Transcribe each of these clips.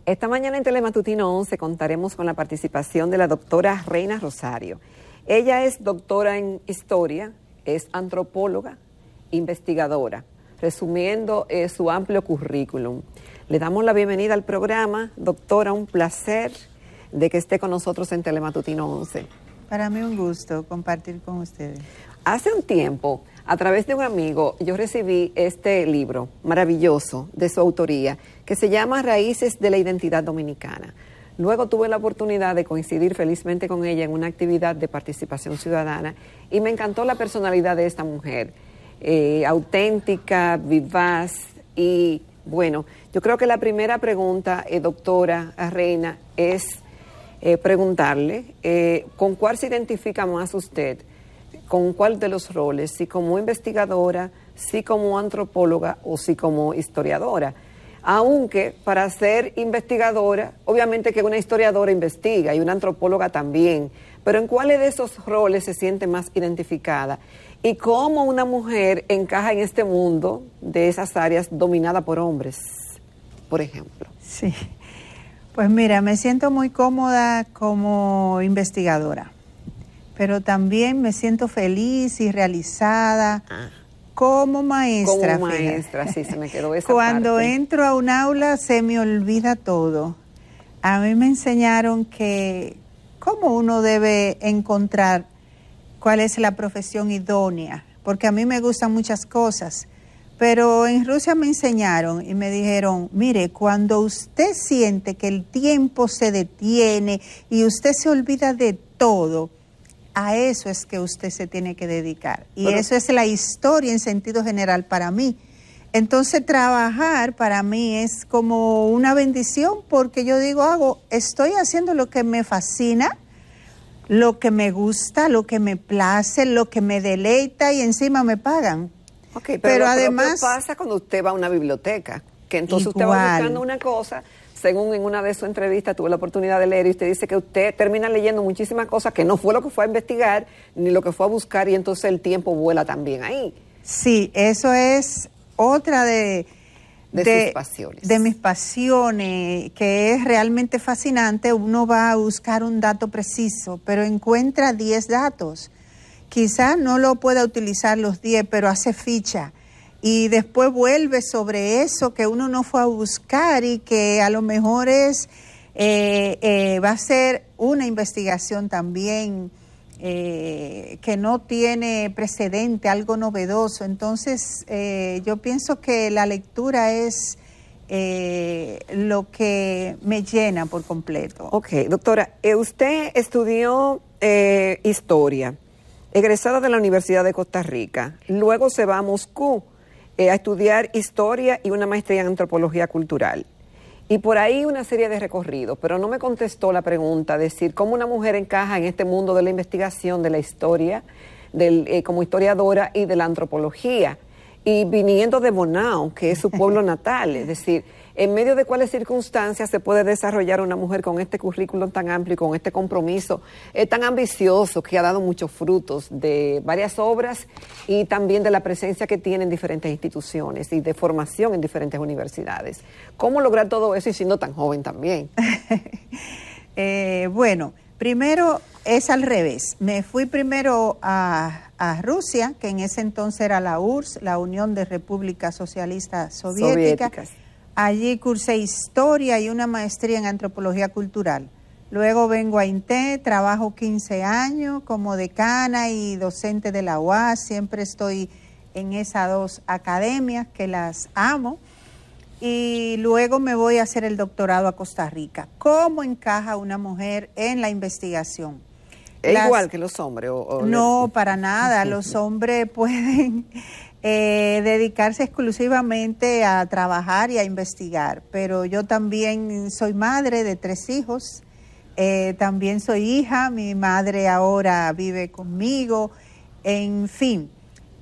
Esta mañana en Telematutino 11 contaremos con la participación de la doctora Reina Rosario. Ella es doctora en historia, es antropóloga, investigadora, resumiendo su amplio currículum. Le damos la bienvenida al programa. Doctora, un placer de que esté con nosotros en Telematutino 11. Para mí un gusto compartir con ustedes. Hace un tiempo, a través de un amigo, yo recibí este libro maravilloso de su autoría, que se llama Raíces de la Identidad Dominicana. Luego tuve la oportunidad de coincidir felizmente con ella en una actividad de participación ciudadana y me encantó la personalidad de esta mujer, auténtica, vivaz y bueno, yo creo que la primera pregunta, doctora Reina, es preguntarle ¿con cuál se identifica más usted? ¿Con cuál de los roles? Si como investigadora, si como antropóloga o si como historiadora. Aunque para ser investigadora, obviamente que una historiadora investiga y una antropóloga también, pero ¿en cuáles de esos roles se siente más identificada? ¿Y cómo una mujer encaja en este mundo de esas áreas dominadas por hombres, por ejemplo? Sí, pues mira, me siento muy cómoda como investigadora, pero también me siento feliz y realizada como maestra. Como maestra, sí, se me quedó esa Cuando parte. entro a un aula se me olvida todo. A mí me enseñaron que cómo uno debe encontrar cuál es la profesión idónea, porque a mí me gustan muchas cosas, pero en Rusia me enseñaron y me dijeron, mire, cuando usted siente que el tiempo se detiene y usted se olvida de todo, a eso es que usted se tiene que dedicar. Y eso es la historia en sentido general para mí. Entonces trabajar para mí es como una bendición porque yo digo, estoy haciendo lo que me fascina, lo que me gusta, lo que me place, lo que me deleita y encima me pagan. Ok, pero además pasa cuando usted va a una biblioteca, que entonces usted va buscando una cosa. Según en una de sus entrevistas tuve la oportunidad de leer y usted dice que usted termina leyendo muchísimas cosas que no fue lo que fue a investigar ni lo que fue a buscar y entonces el tiempo vuela también ahí. Sí, eso es otra de sus pasiones. De mis pasiones, que es realmente fascinante. Uno va a buscar un dato preciso, pero encuentra 10 datos. Quizás no lo pueda utilizar los 10, pero hace ficha. Y después vuelve sobre eso que uno no fue a buscar y que a lo mejor va a ser una investigación también que no tiene precedente, algo novedoso. Entonces, yo pienso que la lectura es lo que me llena por completo. Ok, doctora, usted estudió historia, egresada de la Universidad de Costa Rica, luego se va a Moscú a estudiar historia y una maestría en antropología cultural. Y por ahí una serie de recorridos, pero no me contestó la pregunta, decir, ¿cómo una mujer encaja en este mundo de la investigación, de la historia, como historiadora y de la antropología? Y viniendo de Bonao, que es su pueblo natal, es decir, en medio de cuáles circunstancias se puede desarrollar una mujer con este currículum tan amplio y con este compromiso tan ambicioso que ha dado muchos frutos de varias obras y también de la presencia que tiene en diferentes instituciones y de formación en diferentes universidades. ¿Cómo lograr todo eso y siendo tan joven también? Bueno, primero es al revés. Me fui primero a Rusia, que en ese entonces era la URSS, la Unión de Repúblicas Socialistas Soviéticas. Allí cursé historia y una maestría en antropología cultural. Luego vengo a INTE, trabajo 15 años como decana y docente de la UAS. Siempre estoy en esas dos academias que las amo. Y luego me voy a hacer el doctorado a Costa Rica. ¿Cómo encaja una mujer en la investigación? ¿Es igual que los hombres? No, para nada. Los hombres pueden dedicarse exclusivamente a trabajar y a investigar, pero yo también soy madre de 3 hijos, también soy hija, mi madre ahora vive conmigo, en fin,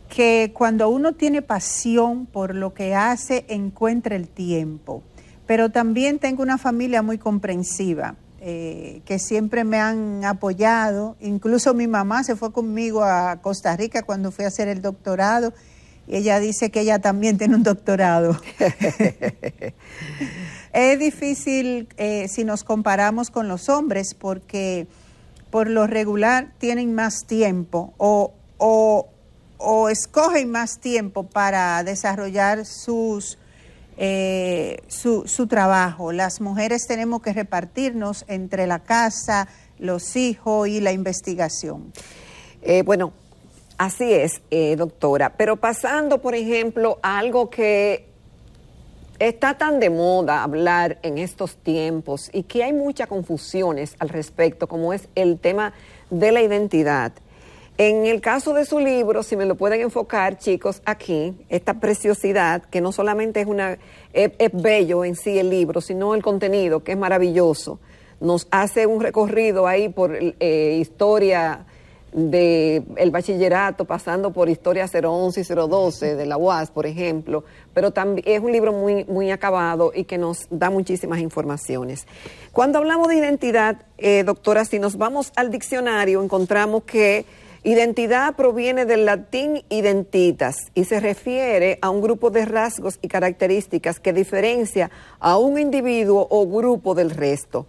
que cuando uno tiene pasión por lo que hace, encuentra el tiempo, pero también tengo una familia muy comprensiva, que siempre me han apoyado, incluso mi mamá se fue conmigo a Costa Rica cuando fui a hacer el doctorado, y ella dice que ella también tiene un doctorado. Es difícil si nos comparamos con los hombres porque por lo regular tienen más tiempo o escogen más tiempo para desarrollar su trabajo. Las mujeres tenemos que repartirnos entre la casa, los hijos y la investigación. Bueno, así es, doctora, pero pasando, por ejemplo, a algo que está tan de moda hablar en estos tiempos y que hay muchas confusiones al respecto, como es el tema de la identidad. En el caso de su libro, si me lo pueden enfocar, chicos, aquí, esta preciosidad, que no solamente es bello en sí el libro, sino el contenido, que es maravilloso. Nos hace un recorrido ahí por historia del bachillerato, pasando por historia 011 y 012 de la UAS, por ejemplo, pero también es un libro muy, muy acabado y que nos da muchísimas informaciones. Cuando hablamos de identidad, doctora, si nos vamos al diccionario, encontramos que identidad proviene del latín identitas y se refiere a un grupo de rasgos y características que diferencia a un individuo o grupo del resto.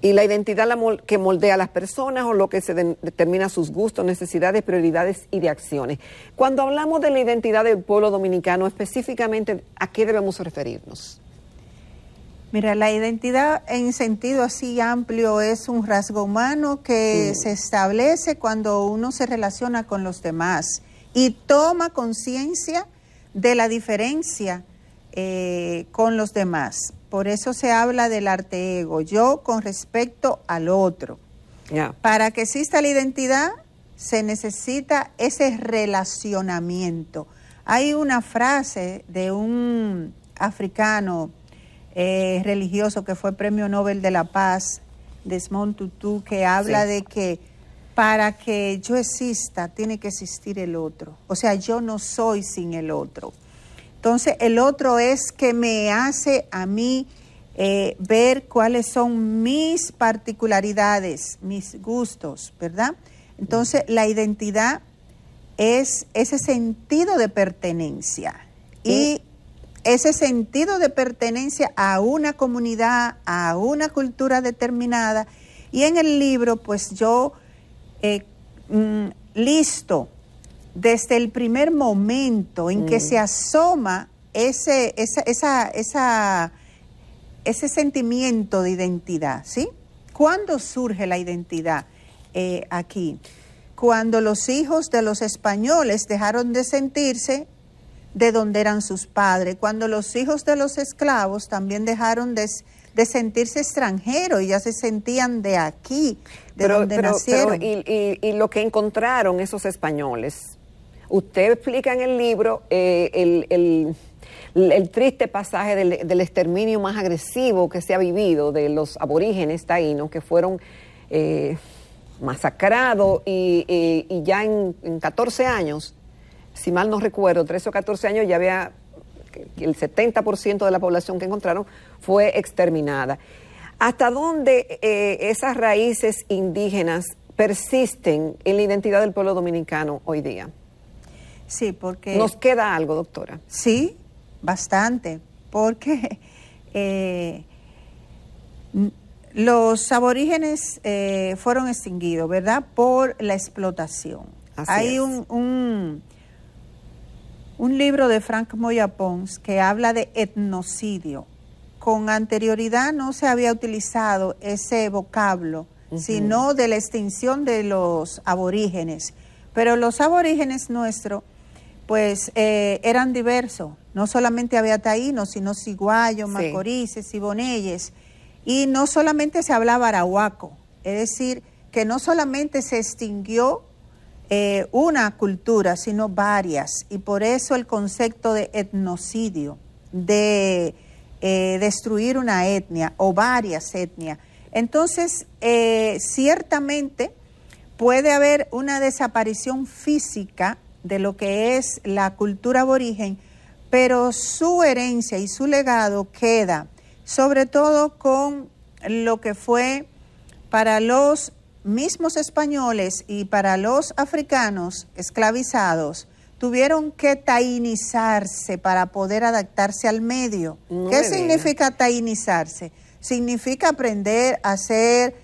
Y la identidad que moldea a las personas o lo que se determina sus gustos, necesidades, prioridades y de acciones. Cuando hablamos de la identidad del pueblo dominicano, específicamente, ¿a qué debemos referirnos? Mira, la identidad en sentido así amplio es un rasgo humano que se establece cuando uno se relaciona con los demás y toma conciencia de la diferencia con los demás. Por eso se habla del arte ego, yo con respecto al otro. Yeah. Para que exista la identidad se necesita ese relacionamiento. Hay una frase de un africano religioso que fue Premio Nobel de la Paz, Desmond Tutu, que habla de que para que yo exista tiene que existir el otro. O sea, yo no soy sin el otro. Entonces, el otro es que me hace a mí ver cuáles son mis particularidades, mis gustos, ¿verdad? Entonces, la identidad es ese sentido de pertenencia. Y ese sentido de pertenencia a una comunidad, a una cultura determinada. Y en el libro, pues yo listo desde el primer momento en que se asoma ese sentimiento de identidad, ¿sí? ¿Cuándo surge la identidad aquí? Cuando los hijos de los españoles dejaron de sentirse de donde eran sus padres, cuando los hijos de los esclavos también dejaron de sentirse extranjeros y ya se sentían de aquí, donde nacieron. Y lo que encontraron esos españoles, usted explica en el libro el triste pasaje del exterminio más agresivo que se ha vivido de los aborígenes taínos, que fueron masacrados y ya en 14 años, si mal no recuerdo, 13 o 14 años ya había el 70% de la población que encontraron fue exterminada. ¿Hasta dónde esas raíces indígenas persisten en la identidad del pueblo dominicano hoy día? Sí, porque... ¿Nos queda algo, doctora? Sí, bastante, porque los aborígenes fueron extinguidos, ¿verdad?, por la explotación. Hay un libro de Frank Moya Pons que habla de etnocidio. Con anterioridad no se había utilizado ese vocablo, sino de la extinción de los aborígenes. Pero los aborígenes nuestros, pues, eran diversos. No solamente había taínos, sino ciguayos, macorices, siboneyes. Y no solamente se hablaba arahuaco, es decir, que no solamente se extinguió una cultura, sino varias, y por eso el concepto de etnocidio, de destruir una etnia o varias etnias. Entonces, ciertamente puede haber una desaparición física de lo que es la cultura aborigen, pero su herencia y su legado queda, sobre todo con lo que fue para los mismos españoles y para los africanos esclavizados, tuvieron que tainizarse para poder adaptarse al medio. Muy ¿Qué bien. significa tainizarse? Significa aprender a hacer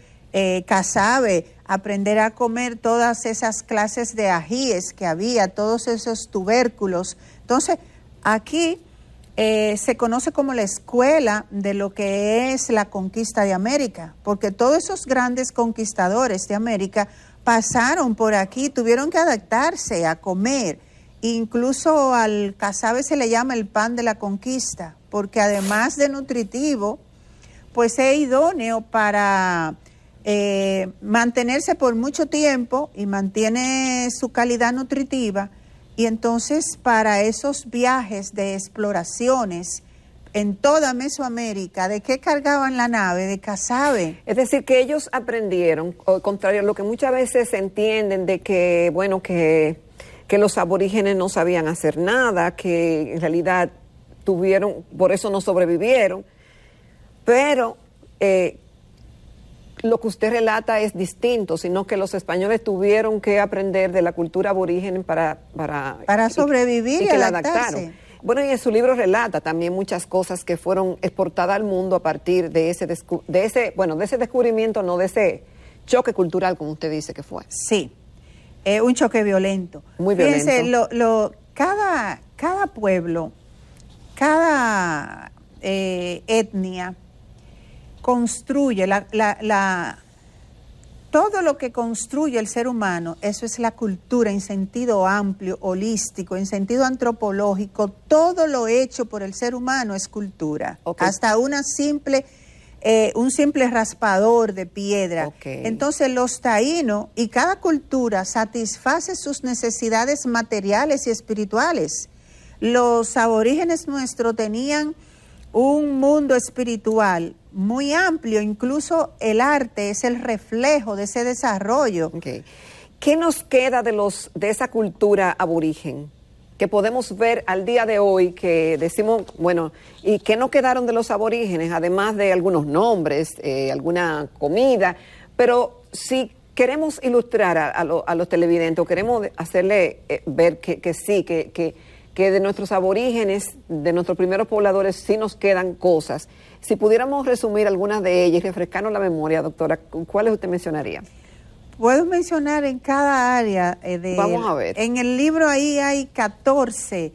casabe, aprender a comer todas esas clases de ajíes que había, todos esos tubérculos. Entonces, aquí se conoce como la escuela de lo que es la conquista de América, porque todos esos grandes conquistadores de América pasaron por aquí, tuvieron que adaptarse a comer. Incluso al casabe se le llama el pan de la conquista, porque además de nutritivo, pues es idóneo para mantenerse por mucho tiempo y mantiene su calidad nutritiva. Y entonces para esos viajes de exploraciones en toda Mesoamérica, ¿de qué cargaban la nave? De casabe. Es decir, que ellos aprendieron, al contrario a lo que muchas veces se entienden de que, bueno, que los aborígenes no sabían hacer nada, que en realidad por eso no sobrevivieron, pero lo que usted relata es distinto, sino que los españoles tuvieron que aprender de la cultura aborigen para sobrevivir y que la adaptarse. adaptaron. Bueno, y en su libro relata también muchas cosas que fueron exportadas al mundo a partir de ese descubrimiento, no de ese choque cultural, como usted dice que fue. Sí, un choque violento. Muy violento. Fíjense, cada pueblo, cada etnia construye todo lo que construye el ser humano. Eso es la cultura en sentido amplio, holístico, en sentido antropológico. Todo lo hecho por el ser humano es cultura. Okay. Hasta un simple raspador de piedra. Okay. Entonces los taínos, y cada cultura satisface sus necesidades materiales y espirituales. Los aborígenes nuestros tenían un mundo espiritual muy amplio, incluso el arte es el reflejo de ese desarrollo. Okay. ¿Qué nos queda de esa cultura aborigen que podemos ver al día de hoy, que decimos, bueno, y qué no quedaron de los aborígenes, además de algunos nombres, alguna comida? Pero si queremos ilustrar a los televidentes, o queremos hacerle ver que sí, que de nuestros aborígenes, de nuestros primeros pobladores, sí nos quedan cosas. Si pudiéramos resumir algunas de ellas y refrescarnos la memoria, doctora, ¿cuáles usted mencionaría? Puedo mencionar en cada área Vamos a ver. En el libro ahí hay 14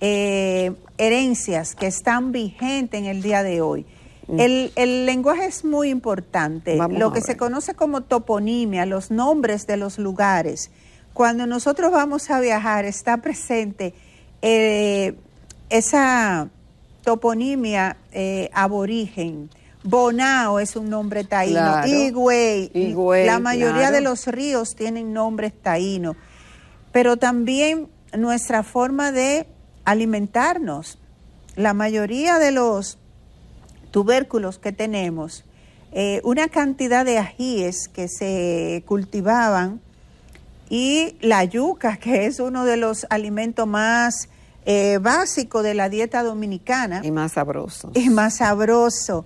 herencias que están vigentes en el día de hoy. El lenguaje es muy importante. Lo que se conoce como toponimia, los nombres de los lugares. Cuando nosotros vamos a viajar, está presente esa toponimia aborigen. Bonao es un nombre taíno, claro. Higüey, la mayoría claro. de los ríos tienen nombres taínos, pero también nuestra forma de alimentarnos. La mayoría de los tubérculos que tenemos, una cantidad de ajíes que se cultivaban, y la yuca, que es uno de los alimentos más básicos de la dieta dominicana. Y más sabroso. Y más sabroso.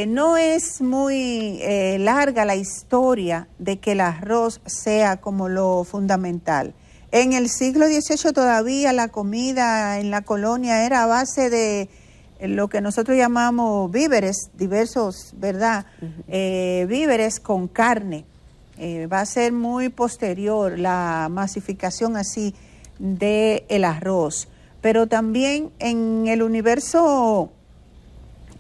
No es muy larga la historia de que el arroz sea como lo fundamental. En el siglo XVIII todavía la comida en la colonia era a base de lo que nosotros llamamos víveres, diversos, ¿verdad? Víveres con carne. Va a ser muy posterior la masificación así del arroz. Pero también en el universo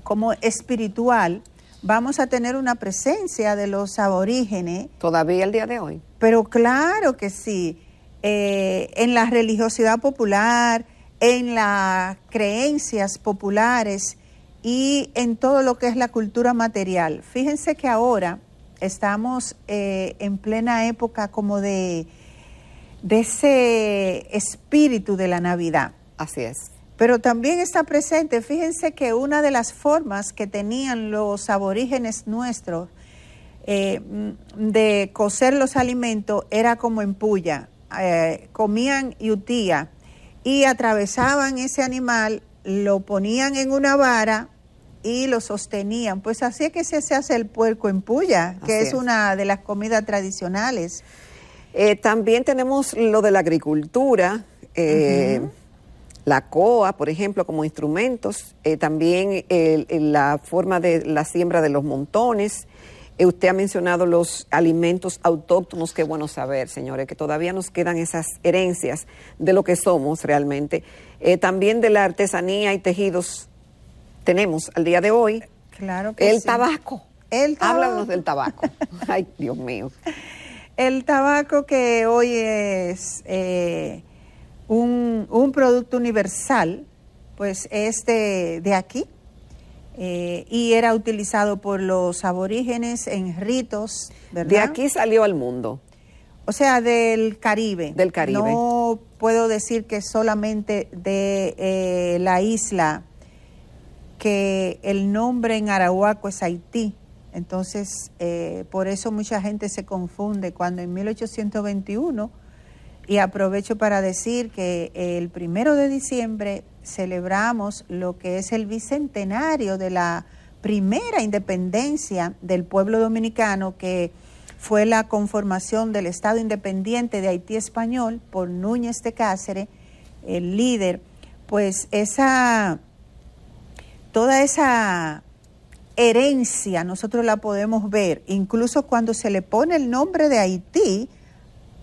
como espiritual vamos a tener una presencia de los aborígenes. ¿Todavía el día de hoy? Pero claro que sí. En la religiosidad popular, en las creencias populares y en todo lo que es la cultura material. Fíjense que ahora estamos en plena época como de ese espíritu de la Navidad. Así es. Pero también está presente, fíjense que una de las formas que tenían los aborígenes nuestros de cocer los alimentos era como en puya. Comían yutía y atravesaban ese animal, lo ponían en una vara y lo sostenían. Pues así es que se hace el puerco en puya, que es una de las comidas tradicionales. También tenemos lo de la agricultura. la coa, por ejemplo, como instrumentos, también la forma de la siembra de los montones. Usted ha mencionado los alimentos autóctonos, qué bueno saber, señores, que todavía nos quedan esas herencias de lo que somos realmente. También de la artesanía y tejidos tenemos al día de hoy. Claro que el sí. Tabaco. El tabaco. Háblanos del tabaco. Ay, Dios mío. El tabaco, que hoy es un producto universal, pues es de aquí, y era utilizado por los aborígenes en ritos, ¿verdad? De aquí salió al mundo. O sea, del Caribe. Del Caribe. No puedo decir que solamente de la isla, que el nombre en arahuaco es Haití. Entonces, por eso mucha gente se confunde cuando en 1821, y aprovecho para decir que el 1 de diciembre celebramos lo que es el bicentenario de la primera independencia del pueblo dominicano, que fue la conformación del Estado Independiente de Haití Español por Núñez de Cáceres, el líder. Pues toda esa herencia nosotros la podemos ver, incluso cuando se le pone el nombre de Haití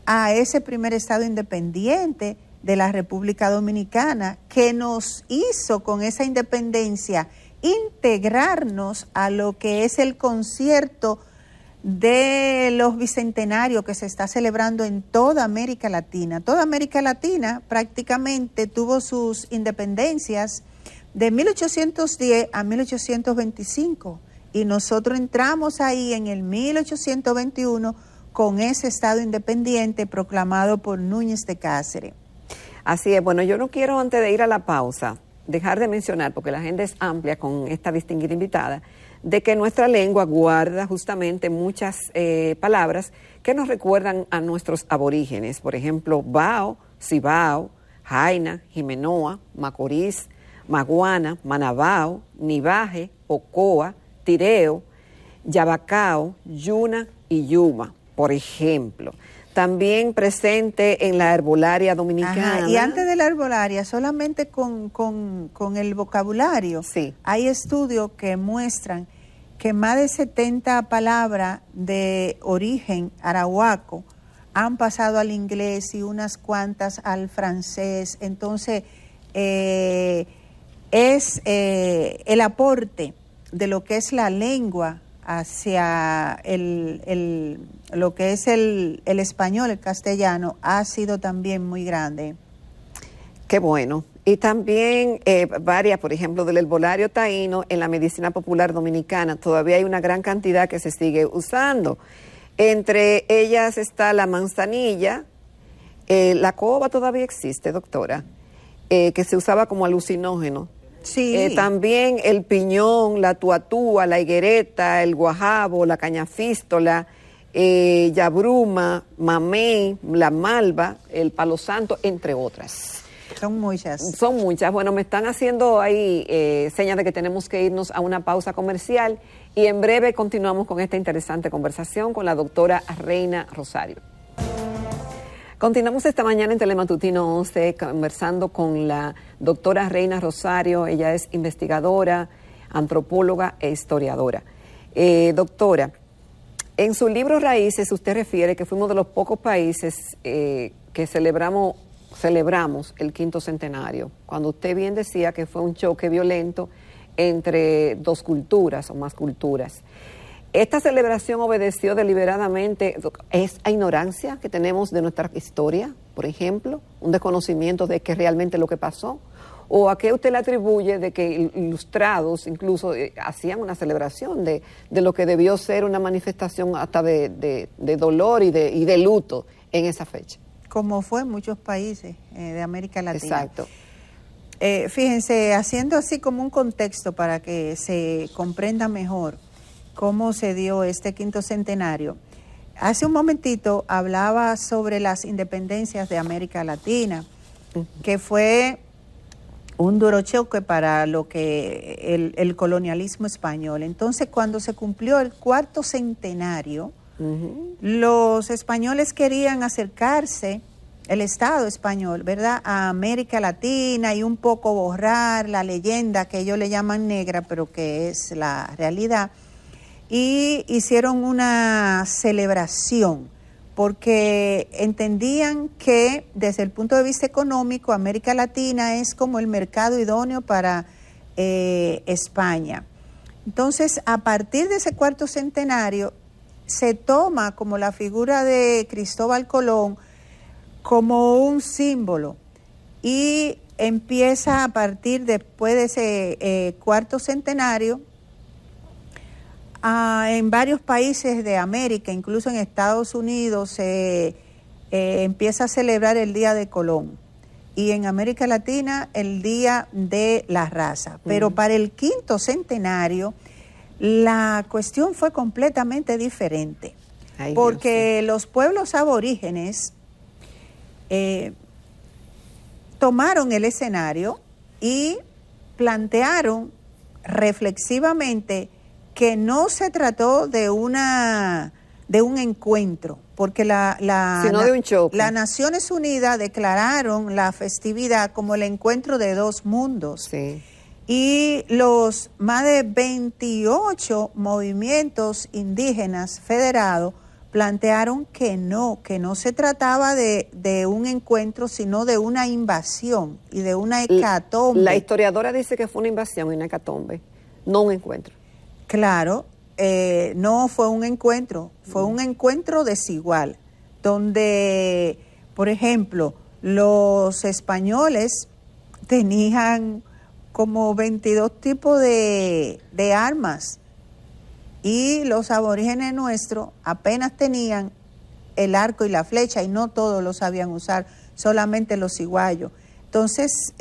a ese primer Estado independiente de la República Dominicana, que nos hizo con esa independencia integrarnos a lo que es el concierto de los bicentenarios que se está celebrando en toda América Latina. Toda América Latina prácticamente tuvo sus independencias de 1810 a 1825, y nosotros entramos ahí en el 1821 con ese Estado independiente proclamado por Núñez de Cáceres. Así es. Bueno, yo no quiero, antes de ir a la pausa, dejar de mencionar, porque la agenda es amplia con esta distinguida invitada, de que nuestra lengua guarda justamente muchas palabras que nos recuerdan a nuestros aborígenes. Por ejemplo, Bao, Cibao, Jaina, Jimenoa, Macorís, Maguana, Manabao, Nivaje, Ocoa, Tireo, Yabacao, Yuna y Yuma, por ejemplo. También presente en la herbolaria dominicana. Ajá, y antes de la herbolaria, solamente con el vocabulario, sí, hay estudios que muestran que más de 70 palabras de origen arahuaco han pasado al inglés y unas cuantas al francés. Entonces, es el aporte de lo que es la lengua hacia lo que es el español, el castellano, ha sido también muy grande. Qué bueno. Y también varias, por ejemplo, del herbolario taíno en la medicina popular dominicana. Todavía hay una gran cantidad que se sigue usando. Entre ellas está la manzanilla, la coba todavía existe, doctora, que se usaba como alucinógeno. Sí. También el piñón, la tuatúa, la higuereta, el guajabo, la cañafístola, yabruma, mamey, la malva, el palo santo, entre otras. Son muchas. Son muchas. Bueno, me están haciendo ahí señas de que tenemos que irnos a una pausa comercial, y en breve continuamos con esta interesante conversación con la doctora Reina Rosario. Continuamos esta mañana en Telematutino 11 conversando con la doctora Reina Rosario. Ella es investigadora, antropóloga e historiadora. Doctora, en su libro Raíces usted refiere que fuimos de los pocos países que celebramos el 5º centenario, cuando usted bien decía que fue un choque violento entre dos culturas o más culturas. ¿Esta celebración obedeció deliberadamente a ignorancia que tenemos de nuestra historia, por ejemplo? ¿Un desconocimiento de qué realmente lo que pasó? ¿O a qué usted le atribuye de que ilustrados incluso hacían una celebración de lo que debió ser una manifestación hasta de dolor y de luto en esa fecha? Como fue en muchos países de América Latina. Exacto. Fíjense, haciendo así como un contexto para que se comprenda mejor cómo se dio este 5º centenario. Hace un momentito hablaba sobre las independencias de América Latina, que fue un duro choque para lo que el colonialismo español. Entonces, cuando se cumplió el 4º centenario, los españoles querían acercarse el Estado español, ¿verdad?, a América Latina y un poco borrar la leyenda que ellos le llaman negra, pero que es la realidad. Y hicieron una celebración porque entendían que desde el punto de vista económico América Latina es como el mercado idóneo para España. Entonces, a partir de ese cuarto centenario, se toma como la figura de Cristóbal Colón como un símbolo y empieza a partir después de ese cuarto centenario en varios países de América, incluso en Estados Unidos, se empieza a celebrar el Día de Colón y en América Latina el Día de la Raza. Pero para el quinto centenario la cuestión fue completamente diferente. Ay, porque Dios, sí. Los pueblos aborígenes tomaron el escenario y plantearon reflexivamente que no se trató de un encuentro, porque sino de un choque. Las Naciones Unidas declararon la festividad como el encuentro de dos mundos. Sí. Y los más de 28 movimientos indígenas federados plantearon que no se trataba de un encuentro, sino de una invasión y de una hecatombe. La historiadora dice que fue una invasión y una hecatombe, no un encuentro. Claro, no fue un encuentro, fue un encuentro desigual, donde, por ejemplo, los españoles tenían como 22 tipos de armas y los aborígenes nuestros apenas tenían el arco y la flecha y no todos lo sabían usar, solamente los ciguayos. Entonces,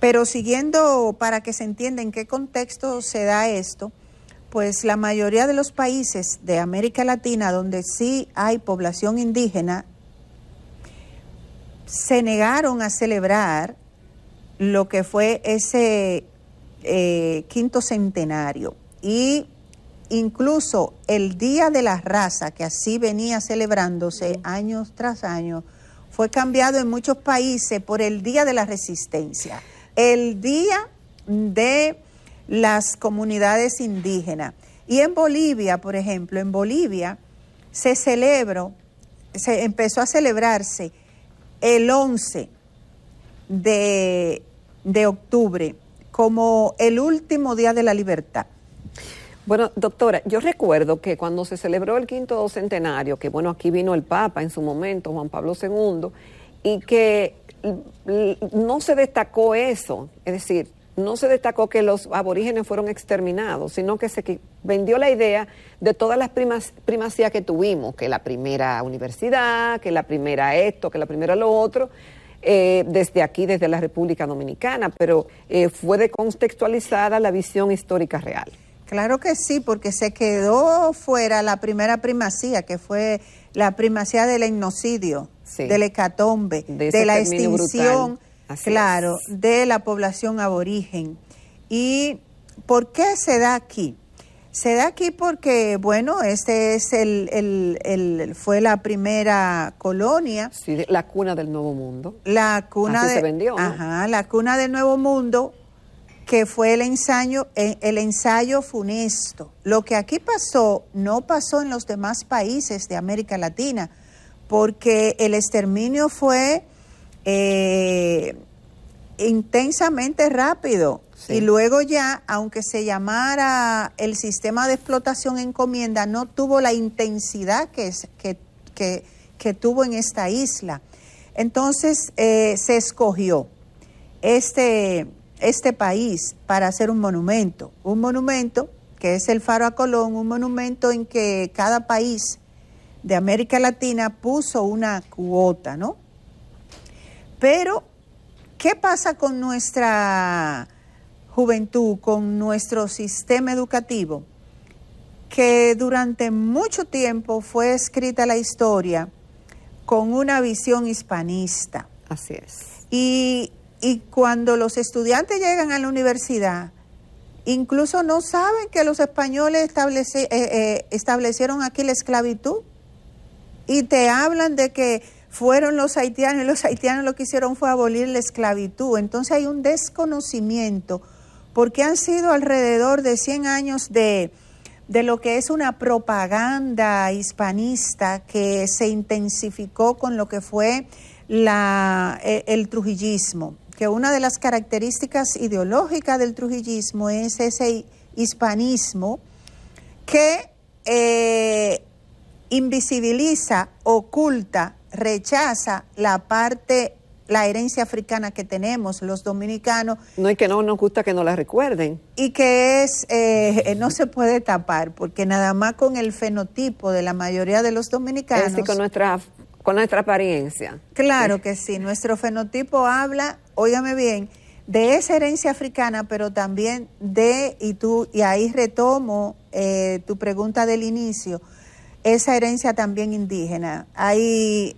pero siguiendo para que se entienda en qué contexto se da esto, pues la mayoría de los países de América Latina donde sí hay población indígena se negaron a celebrar lo que fue ese quinto centenario y incluso el Día de la Raza, que así venía celebrándose años tras años, fue cambiado en muchos países por el Día de la Resistencia, el Día de las Comunidades Indígenas. Y en Bolivia, por ejemplo, en Bolivia se empezó a celebrarse el 11 de octubre como el último día de la libertad. Bueno, doctora, yo recuerdo que cuando se celebró el quinto centenario, que bueno, aquí vino el Papa en su momento, Juan Pablo II, y que no se destacó eso, es decir, no se destacó que los aborígenes fueron exterminados, sino que se vendió la idea de todas las primacías que tuvimos, que la primera universidad, que la primera esto, que la primera lo otro, desde aquí, desde la República Dominicana, pero fue descontextualizada la visión histórica real. Claro que sí, porque se quedó fuera la primera primacía, que fue la primacía del etnocidio, sí, del hecatombe, de la extinción, claro, de la población aborigen. ¿Y por qué se da aquí? Se da aquí porque, bueno, este es fue la primera colonia. Sí, la cuna del Nuevo Mundo. La cuna así se vendió, ¿no? Ajá, la cuna del Nuevo Mundo, que fue el ensayo funesto. Lo que aquí pasó, no pasó en los demás países de América Latina, porque el exterminio fue intensamente rápido. Sí. Y luego ya, aunque se llamara el sistema de explotación encomienda, no tuvo la intensidad que tuvo en esta isla. Entonces se escogió este país para hacer un monumento que es el Faro a Colón, un monumento en que cada país de América Latina puso una cuota, ¿no? Pero, ¿qué pasa con nuestra juventud, con nuestro sistema educativo? Que durante mucho tiempo fue escrita la historia con una visión hispanista. Así es. Y cuando los estudiantes llegan a la universidad, incluso no saben que los españoles establecieron aquí la esclavitud y te hablan de que fueron los haitianos, y los haitianos lo que hicieron fue abolir la esclavitud. Entonces hay un desconocimiento, porque han sido alrededor de 100 años de lo que es una propaganda hispanista que se intensificó con lo que fue el trujillismo, que una de las características ideológicas del trujillismo es ese hispanismo que invisibiliza, oculta, rechaza la herencia africana que tenemos los dominicanos. No, y que no nos gusta que nos la recuerden. Y que no se puede tapar, porque nada más con el fenotipo de la mayoría de los dominicanos. Es decir, con nuestra apariencia. Claro que sí, nuestro fenotipo habla, óigame bien, de esa herencia africana, pero también y ahí retomo tu pregunta del inicio, esa herencia también indígena. Hay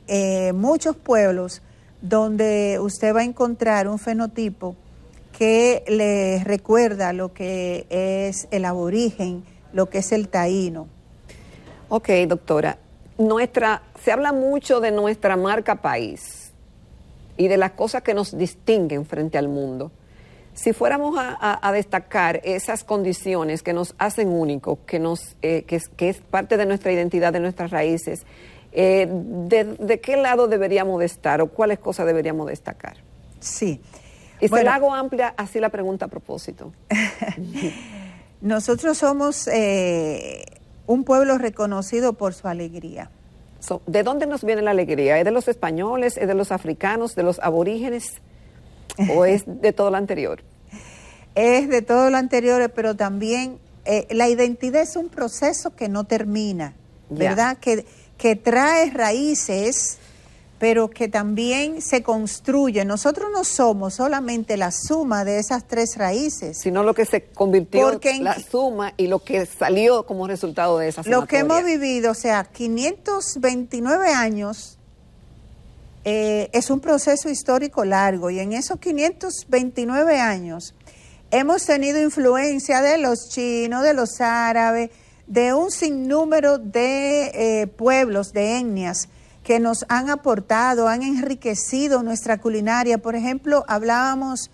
muchos pueblos donde usted va a encontrar un fenotipo que le recuerda lo que es el aborigen, lo que es el taíno. Ok, doctora, se habla mucho de nuestra marca país y de las cosas que nos distinguen frente al mundo. Si fuéramos a destacar esas condiciones que nos hacen únicos, que es parte de nuestra identidad, de nuestras raíces, ¿de qué lado deberíamos de estar o cuáles cosas deberíamos destacar? Sí. Y se la hago amplia así la pregunta a propósito. Nosotros somos un pueblo reconocido por su alegría. ¿De dónde nos viene la alegría? ¿Es de los españoles? ¿Es de los africanos? ¿De los aborígenes? ¿O es de todo lo anterior? Es de todo lo anterior, pero también la identidad es un proceso que no termina, ¿verdad? Que trae raíces, pero que también se construye. Nosotros no somos solamente la suma de esas tres raíces, sino lo que se convirtió en la suma y lo que salió como resultado de esa sumatoria. Lo que hemos vivido, o sea, 529 años, es un proceso histórico largo, y en esos 529 años hemos tenido influencia de los chinos, de los árabes, de un sinnúmero de pueblos, de etnias, que nos han aportado, han enriquecido nuestra culinaria. Por ejemplo, hablábamos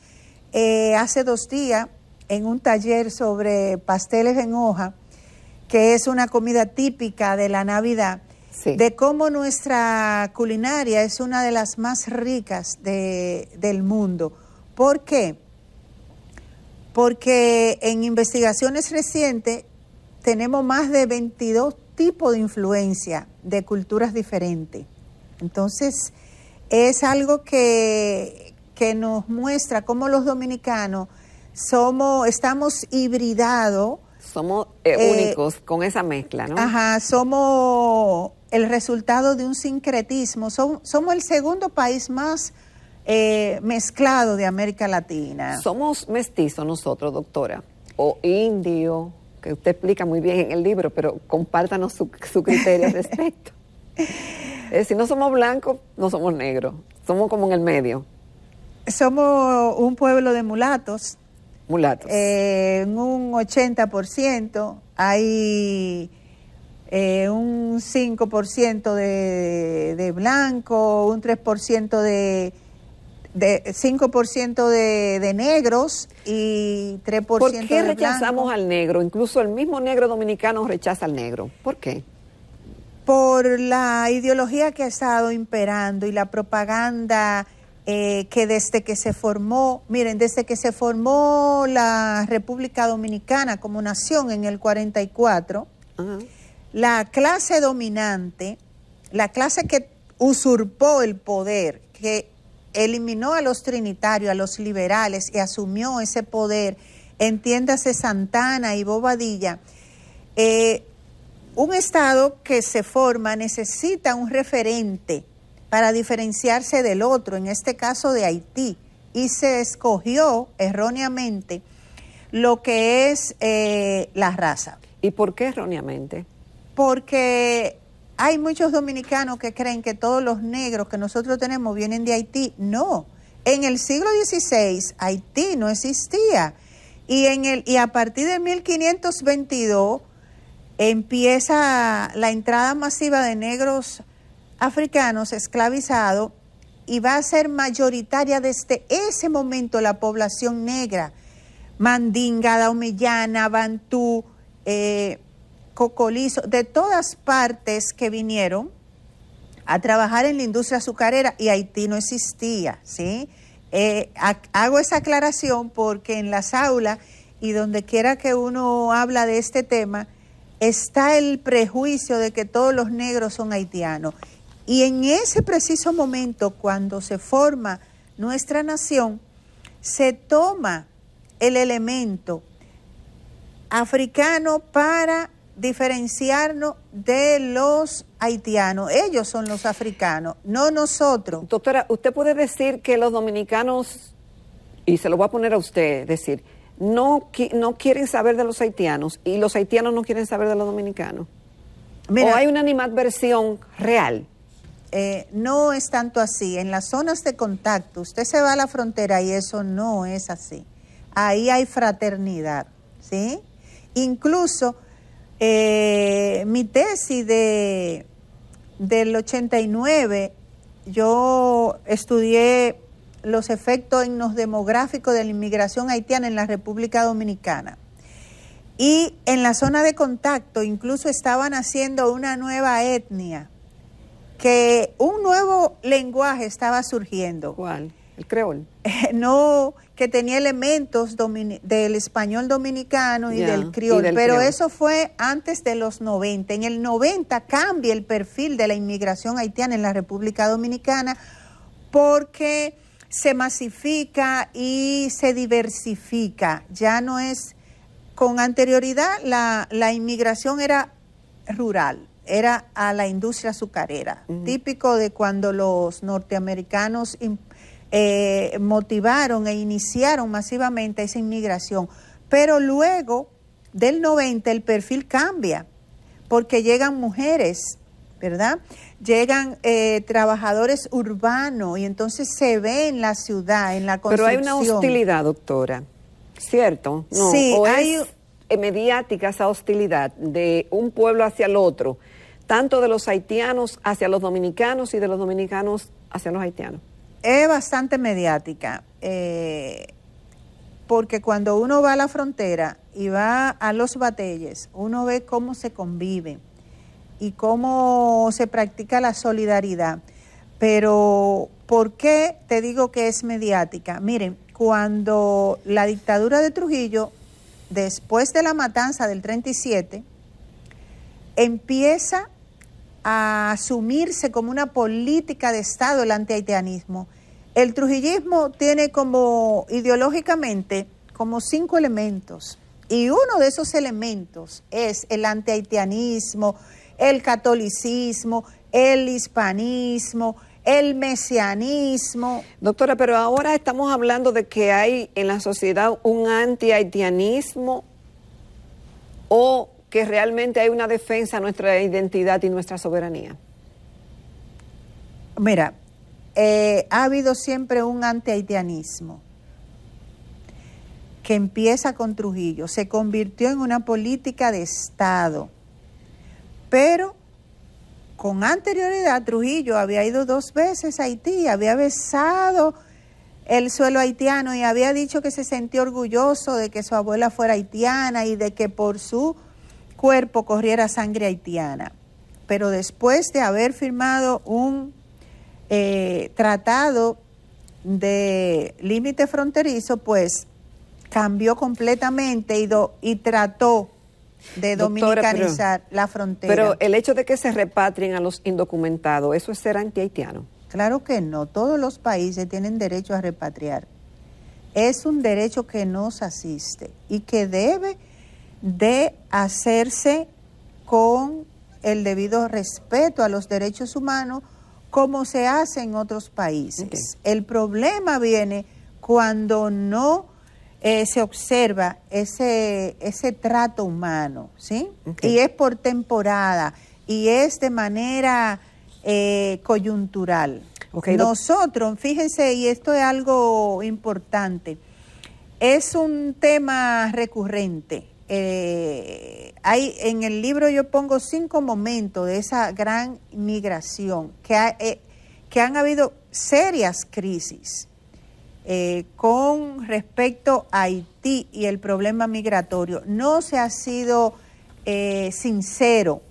hace 2 días en un taller sobre pasteles en hoja, que es una comida típica de la Navidad, sí, de cómo nuestra culinaria es una de las más ricas del mundo. ¿Por qué? Porque en investigaciones recientes tenemos más de 22 tipos de influencia de culturas diferentes. Entonces, es algo que nos muestra cómo los dominicanos estamos hibridados. Somos únicos con esa mezcla, ¿no? Ajá, somos el resultado de un sincretismo. Somos el segundo país más mezclado de América Latina. Somos mestizos nosotros, doctora, o indio, que usted explica muy bien en el libro, pero compártanos su criterio al respecto. Si no somos blancos, no somos negros, somos como en el medio. Somos un pueblo de mulatos. Mulatos. En un 80% hay un 5% de blanco, un 3% de 5% de negros y 3% de blancos. ¿Por qué rechazamos al negro? Incluso el mismo negro dominicano rechaza al negro. ¿Por qué? Por la ideología que ha estado imperando y la propaganda que desde que se formó la República Dominicana como nación en el 44, la clase dominante, la clase que usurpó el poder, que eliminó a los trinitarios, a los liberales y asumió ese poder, entiéndase Santana y Bobadilla. Un Estado que se forma necesita un referente para diferenciarse del otro, en este caso de Haití, y se escogió erróneamente lo que es la raza. ¿Y por qué erróneamente? Porque hay muchos dominicanos que creen que todos los negros que nosotros tenemos vienen de Haití. No, en el siglo XVI Haití no existía, y a partir de 1522 empieza la entrada masiva de negros africanos esclavizados y va a ser mayoritaria desde ese momento la población negra, mandinga, daomellana, bantú, cocolizo, de todas partes que vinieron a trabajar en la industria azucarera, y Haití no existía, ¿sí? Hago esa aclaración porque en las aulas y donde quiera que uno habla de este tema, está el prejuicio de que todos los negros son haitianos. Y en ese preciso momento, cuando se forma nuestra nación, se toma el elemento africano para diferenciarnos de los haitianos. Ellos son los africanos, no nosotros. Doctora, ¿usted puede decir que los dominicanos, y se lo voy a poner a usted, decir, no quieren saber de los haitianos y los haitianos no quieren saber de los dominicanos? Mira, ¿o hay una animadversión real? No es tanto así. En las zonas de contacto, usted se va a la frontera y eso no es así. Ahí hay fraternidad, ¿sí? Incluso mi tesis del 89, yo estudié los efectos etnodemográficos de la inmigración haitiana en la República Dominicana. Y en la zona de contacto incluso estaban haciendo una nueva etnia, que un nuevo lenguaje estaba surgiendo. ¿Cuál? ¿El creol? No, que tenía elementos del español dominicano y del criol, pero criol. Eso fue antes de los 90. En el 90 cambia el perfil de la inmigración haitiana en la República Dominicana porque se masifica y se diversifica. Ya no es, con anterioridad la inmigración era rural, era a la industria azucarera, típico de cuando los norteamericanos motivaron e iniciaron masivamente esa inmigración. Pero luego del 90 el perfil cambia, porque llegan mujeres, ¿verdad? Llegan trabajadores urbanos y entonces se ve en la ciudad, en la construcción. Pero hay una hostilidad, doctora, ¿cierto? No, sí, ¿o hay mediática esa hostilidad de un pueblo hacia el otro, tanto de los haitianos hacia los dominicanos y de los dominicanos hacia los haitianos? Es bastante mediática, porque cuando uno va a la frontera y va a los bateyes, uno ve cómo se convive y cómo se practica la solidaridad. Pero, ¿por qué te digo que es mediática? Miren, cuando la dictadura de Trujillo, después de la matanza del 37, empieza a asumirse como una política de Estado el antihaitianismo. El trujillismo tiene como ideológicamente como 5 elementos, y uno de esos elementos es el antihaitianismo, el catolicismo, el hispanismo, el mesianismo. Doctora, pero ahora estamos hablando de que hay en la sociedad un antihaitianismo, o que realmente hay una defensa a nuestra identidad y nuestra soberanía. Mira, ha habido siempre un antihaitianismo que empieza con Trujillo, se convirtió en una política de Estado, pero con anterioridad Trujillo había ido 2 veces a Haití, había besado el suelo haitiano y había dicho que se sentía orgulloso de que su abuela fuera haitiana y de que por su cuerpo corriera sangre haitiana. Pero después de haber firmado un tratado de límite fronterizo, pues cambió completamente y trató de dominicanizar la frontera. Pero el hecho de que se repatrien a los indocumentados, ¿eso es ser antihaitiano? Claro que no, todos los países tienen derecho a repatriar. Es un derecho que nos asiste y que debe de hacerse con el debido respeto a los derechos humanos, como se hace en otros países. Okay. El problema viene cuando no se observa ese trato humano, ¿sí? Okay. Y es por temporada y es de manera coyuntural. Okay. Nosotros, fíjense, y esto es algo importante, es un tema recurrente. en el libro yo pongo 5 momentos de esa gran migración, que han habido serias crisis con respecto a Haití y el problema migratorio. No se ha sido sincero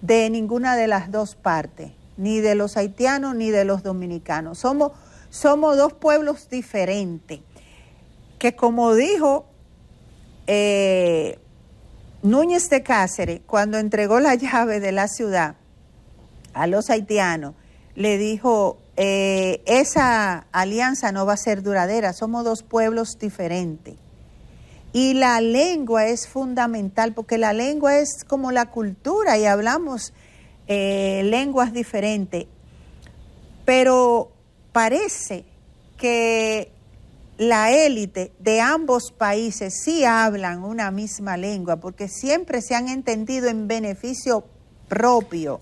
de ninguna de las dos partes, ni de los haitianos ni de los dominicanos. Somos 2 pueblos diferentes, que como dijo Núñez de Cáceres, cuando entregó la llave de la ciudad a los haitianos, le dijo, esa alianza no va a ser duradera, somos 2 pueblos diferentes. Y la lengua es fundamental, porque la lengua es como la cultura y hablamos lenguas diferentes. Pero parece que la élite de ambos países sí hablan una misma lengua, porque siempre se han entendido en beneficio propio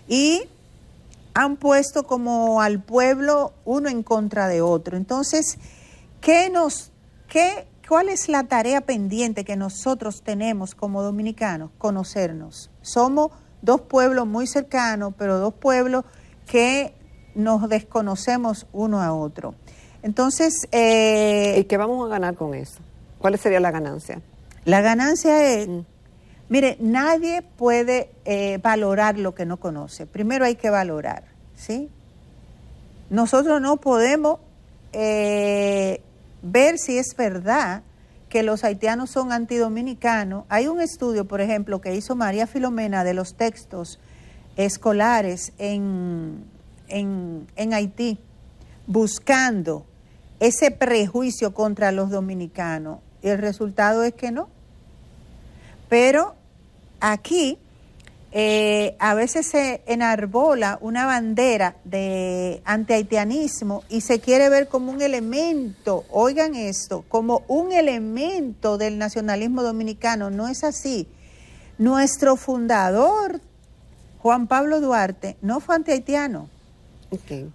y han puesto como al pueblo uno en contra de otro. Entonces, ¿cuál es la tarea pendiente que nosotros tenemos como dominicanos? Conocernos. Somos 2 pueblos muy cercanos, pero 2 pueblos que nos desconocemos uno a otro. Entonces... ¿Y qué vamos a ganar con eso? ¿Cuál sería la ganancia? La ganancia es... Mire, nadie puede valorar lo que no conoce. Primero hay que valorar, ¿sí? Nosotros no podemos ver si es verdad que los haitianos son antidominicanos. Hay un estudio, por ejemplo, que hizo María Filomena de los textos escolares en Haití, buscando ese prejuicio contra los dominicanos. Y el resultado es que no. Pero aquí a veces se enarbola una bandera de antihaitianismo y se quiere ver como un elemento, oigan esto, como un elemento del nacionalismo dominicano. No es así. Nuestro fundador, Juan Pablo Duarte, no fue antihaitiano. Okay.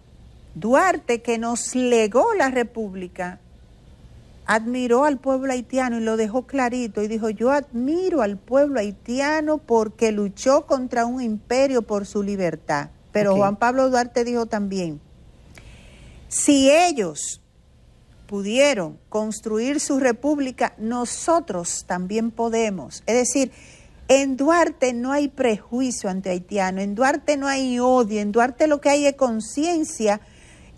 Duarte, que nos legó la República, admiró al pueblo haitiano y lo dejó clarito y dijo, yo admiro al pueblo haitiano porque luchó contra un imperio por su libertad. Pero Juan Pablo Duarte dijo también, si ellos pudieron construir su república, nosotros también podemos. Es decir, en Duarte no hay prejuicio antihaitiano, en Duarte no hay odio, en Duarte lo que hay es conciencia,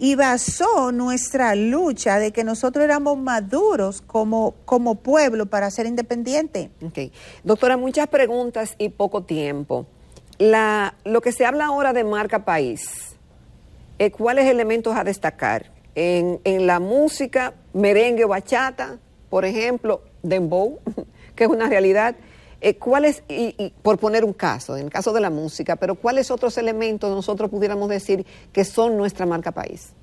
y basó nuestra lucha de que nosotros éramos maduros como pueblo para ser independiente. Okay. Doctora, muchas preguntas y poco tiempo. Lo que se habla ahora de marca país, ¿cuáles elementos a destacar? En la música, merengue o bachata, por ejemplo, dembow, que es una realidad. ¿Cuáles, y por poner un caso, en el caso de la música, pero cuáles otros elementos nosotros pudiéramos decir que son nuestra marca país?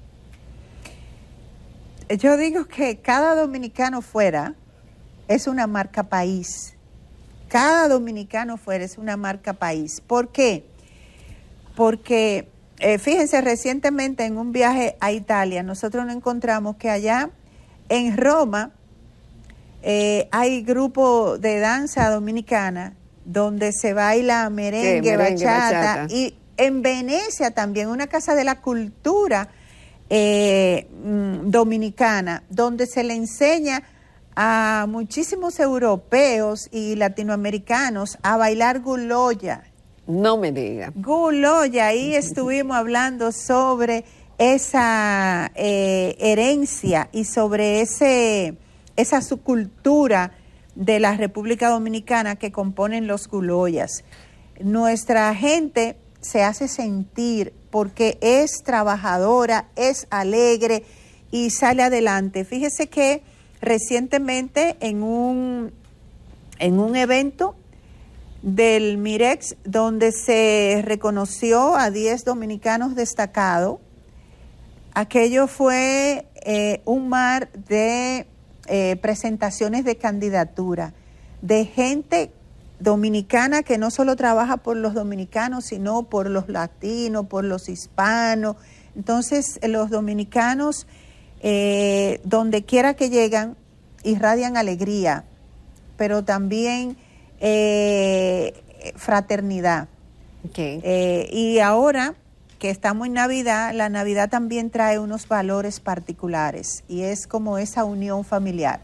Yo digo que cada dominicano fuera es una marca país. Cada dominicano fuera es una marca país. ¿Por qué? Porque, fíjense, recientemente en un viaje a Italia, nosotros nos encontramos que allá en Roma, hay grupo de danza dominicana donde se baila merengue, bachata, y en Venecia también, una casa de la cultura dominicana, donde se le enseña a muchísimos europeos y latinoamericanos a bailar guloya. No me diga. Guloya, ahí estuvimos hablando sobre esa herencia y sobre esa subcultura de la República Dominicana que componen los guloyas. Nuestra gente se hace sentir porque es trabajadora, es alegre y sale adelante. Fíjese que recientemente en un evento del Mirex, donde se reconoció a 10 dominicanos destacados, aquello fue un mar de presentaciones de candidatura de gente dominicana que no solo trabaja por los dominicanos, sino por los latinos, por los hispanos. Entonces, los dominicanos, donde quiera que llegan, irradian alegría, pero también fraternidad. Okay. Y ahora que estamos en Navidad, la Navidad también trae unos valores particulares y es como esa unión familiar.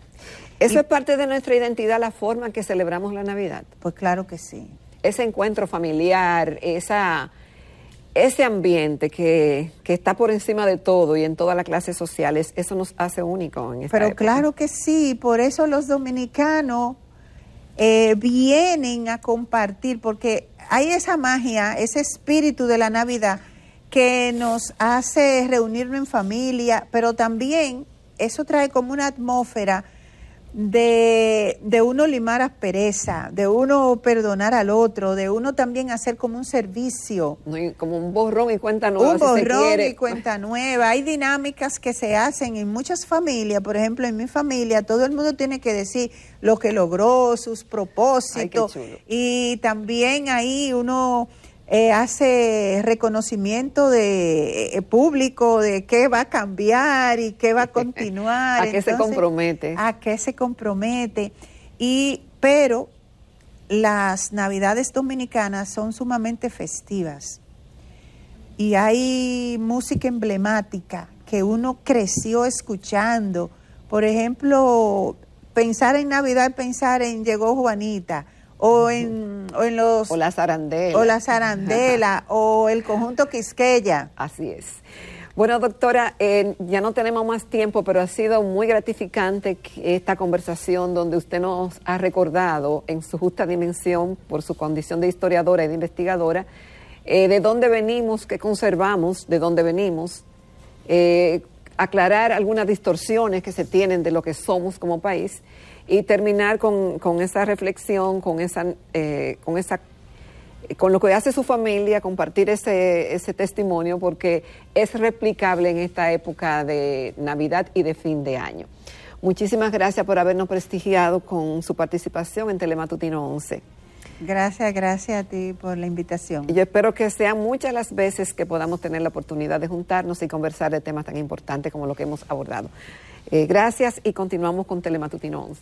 ¿Eso es parte de nuestra identidad, la forma en que celebramos la Navidad? Pues claro que sí. Ese encuentro familiar, ese ambiente que está por encima de todo y en todas las clases sociales, eso nos hace únicos en esta Pero época. claro que sí, por eso los dominicanos vienen a compartir, porque hay esa magia, ese espíritu de la Navidad que nos hace reunirnos en familia, pero también eso trae como una atmósfera de uno limar aspereza, de uno perdonar al otro, de uno también hacer como un servicio. Como un borrón y cuenta nueva. Un borrón y cuenta nueva. Hay dinámicas que se hacen en muchas familias. Por ejemplo, en mi familia todo el mundo tiene que decir lo que logró, sus propósitos. Ay, qué chulo. Y también ahí uno hace reconocimiento de público de qué va a cambiar y qué va a continuar. ¿A qué se compromete? A qué se compromete. Pero las Navidades dominicanas son sumamente festivas y hay música emblemática que uno creció escuchando. Por ejemplo, pensar en Navidad, pensar en Llegó Juanita, o en los... O la zarandela. O la zarandela, o el conjunto Quisqueya. Así es. Bueno, doctora, ya no tenemos más tiempo, pero ha sido muy gratificante esta conversación donde usted nos ha recordado en su justa dimensión, por su condición de historiadora y de investigadora, de dónde venimos, qué conservamos, de dónde venimos, aclarar algunas distorsiones que se tienen de lo que somos como país y terminar con esa reflexión, con lo que hace su familia, compartir ese testimonio, porque es replicable en esta época de Navidad y de fin de año. Muchísimas gracias por habernos prestigiado con su participación en Telematutino 11. Gracias a ti por la invitación. Y yo espero que sean muchas las veces que podamos tener la oportunidad de juntarnos y conversar de temas tan importantes como lo que hemos abordado. Gracias y continuamos con Telematutino 11.